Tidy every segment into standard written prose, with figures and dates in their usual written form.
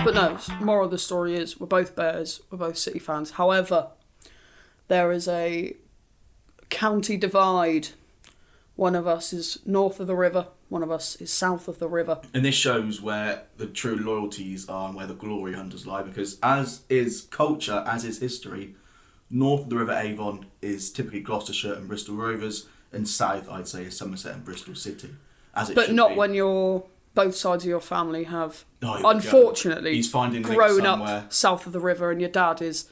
But no, moral of the story is we're both Bears, we're both City fans. However, there is a county divide. One of us is north of the river, one of us is south of the river. And this shows where the true loyalties are and where the glory hunters lie, because as is culture, as is history, north of the River Avon is typically Gloucestershire and Bristol Rovers, and south, I'd say, is Somerset and Bristol City. As it but should not be. when both sides of your family have, Oh, unfortunately, he's finding grown up south of the river, and your dad is,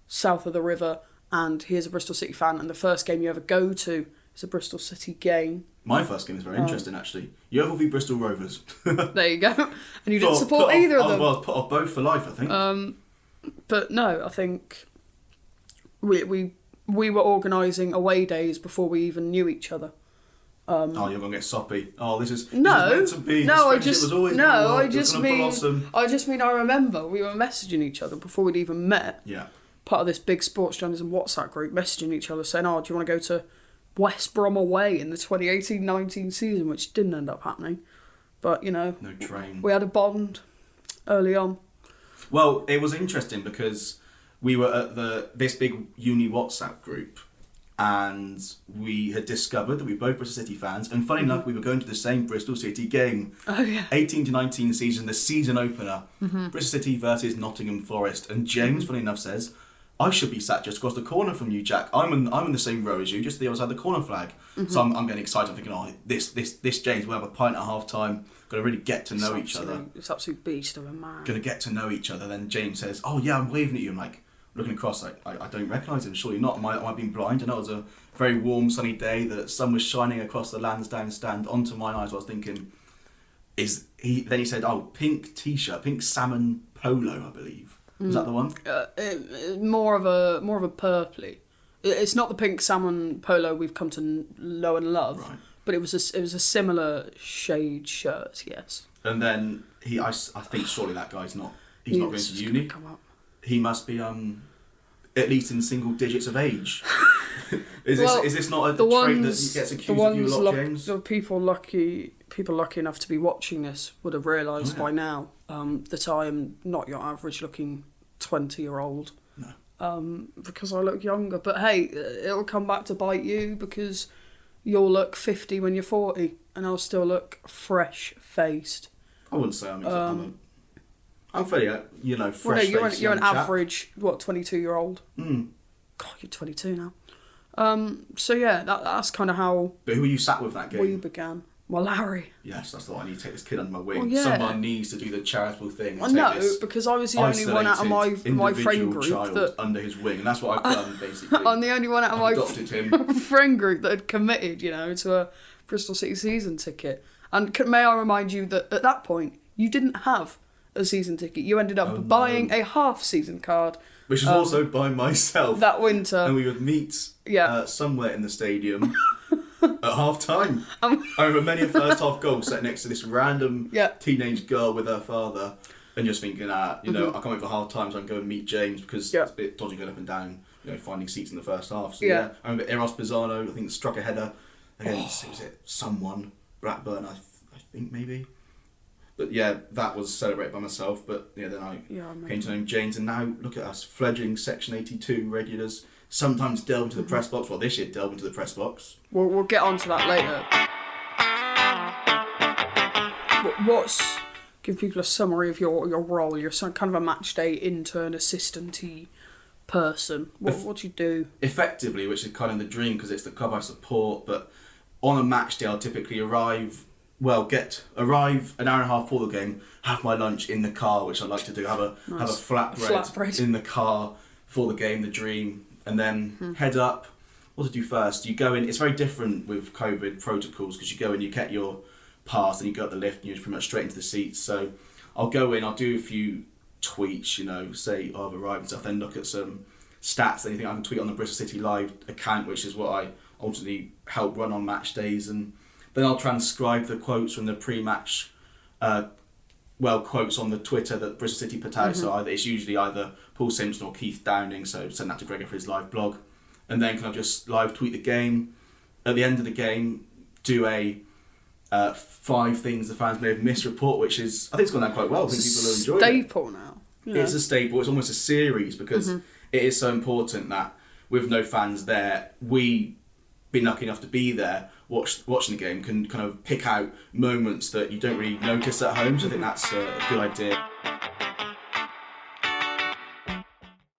south of the river, and he is a Bristol City fan, and the first game you ever go to is a Bristol City game. My first game is very interesting, actually. Yeovil v Bristol Rovers. There you go. And you didn't support either of them. Well, put off both for life, I think. But no, I think we were organising away days before we even knew each other. You're gonna get soppy. This is no, meant to be. no. I just mean I remember we were messaging each other before we'd even met. Yeah. Part of this big sports journalism WhatsApp group, messaging each other saying, "Oh, do you want to go to West Brom away in the 2018-19 season?" Which didn't end up happening, but no train. We had a bond early on. Well, it was interesting because we were at this big uni WhatsApp group, and we had discovered that we were both Bristol City fans, and funny enough, we were going to the same Bristol City game. Oh yeah. 18-19 season, the season opener, Bristol City versus Nottingham Forest, and James, funny enough, says, "I should be sat just across the corner from you, Jack. I'm in the same row as you, just the other side of the corner flag." So I'm getting excited. I'm thinking, this James, we'll have a pint at half time. Going to really get to know each other. It's absolute beast of a man. Going to get to know each other. Then James says, "Oh yeah, I'm waving at you." I'm like, looking across, like, I don't recognise him. Surely not. Am I being blind? I know it was a very warm, sunny day. The sun was shining across the Lansdowne stand onto my eyes. I was thinking, is he? Then he said, "Oh, pink t-shirt, pink salmon polo, I believe." Was that the one? More of a purpley. It's not the pink salmon polo we've come to know and love, right. But it was a similar shade shirt. Yes. And then I think surely that guy's not. He's not going to uni. He must be at least in single digits of age. Is this not a trait that gets accused of you a lot, James? The people lucky enough to be watching this would have realised by now that I am not your average looking 20-year-old. No. Because I look younger. But hey, it'll come back to bite you because you'll look 50 when you're 40 and I'll still look fresh-faced. I wouldn't say I'm fairly, fresh. Well, no, you're an average, 22-year-old? Mm. God, you're 22 now. So yeah, that's kind of how... But who were you sat with that game? We began. Well, Larry. Yes, I thought I need to take this kid under my wing. Well, yeah. Someone needs to do the charitable thing. And I know, because I was the only one out of my friend group that... under his wing, and that's what I've done, basically. I'm the only one out of my him. friend group that had committed, to a Bristol City season ticket. And may I remind you that at that point, you didn't have a season ticket. You ended up buying a half-season card. Which was also by myself. That winter. And we would meet somewhere in the stadium at half-time. I remember many a first-half goal sat next to this random teenage girl with her father and just thinking, I can't wait for half-time so I can go and meet James because it's a bit dodgy going up and down, finding seats in the first half. So I remember Eros Pisano, I think, struck a header against, was it someone? Blackburn, I think, maybe. But yeah, that was celebrated by myself. But then I came to know James, and now look at us, fledgling Section 82 regulars. Sometimes delve into the press box. Well, this year delve into the press box. We'll get on to that later. Give people a summary of your role. You're kind of a match day intern, assistant-y person. What do you do? Effectively, which is kind of the dream because it's the club I support. But on a match day, I'll typically arrive an hour and a half before the game, have my lunch in the car, which I like to do, have a flatbread in the car for the game, the dream, and then head up. What to do first? You go in, it's very different with COVID protocols because you go in, you get your pass, and you go up the lift and you're pretty much straight into the seats. So I'll go in, I'll do a few tweets, say I've arrived and stuff, then look at some stats, anything I can tweet on the Bristol City Live account, which is what I ultimately help run on match days, and then I'll transcribe the quotes from the pre-match, quotes on the Twitter that Bristol City put out. So it's usually either Paul Simpson or Keith Downing, so send that to Gregor for his live blog. And then can I just live tweet the game. At the end of the game, do a 5 things the fans may have missed report, which is, I think it's gone down quite well. I think people are enjoying it. Staple now. It's a staple. It's almost a series because it is so important that with no fans there, we, being lucky enough to be there, watching the game, can kind of pick out moments that you don't really notice at home. So I think that's a good idea.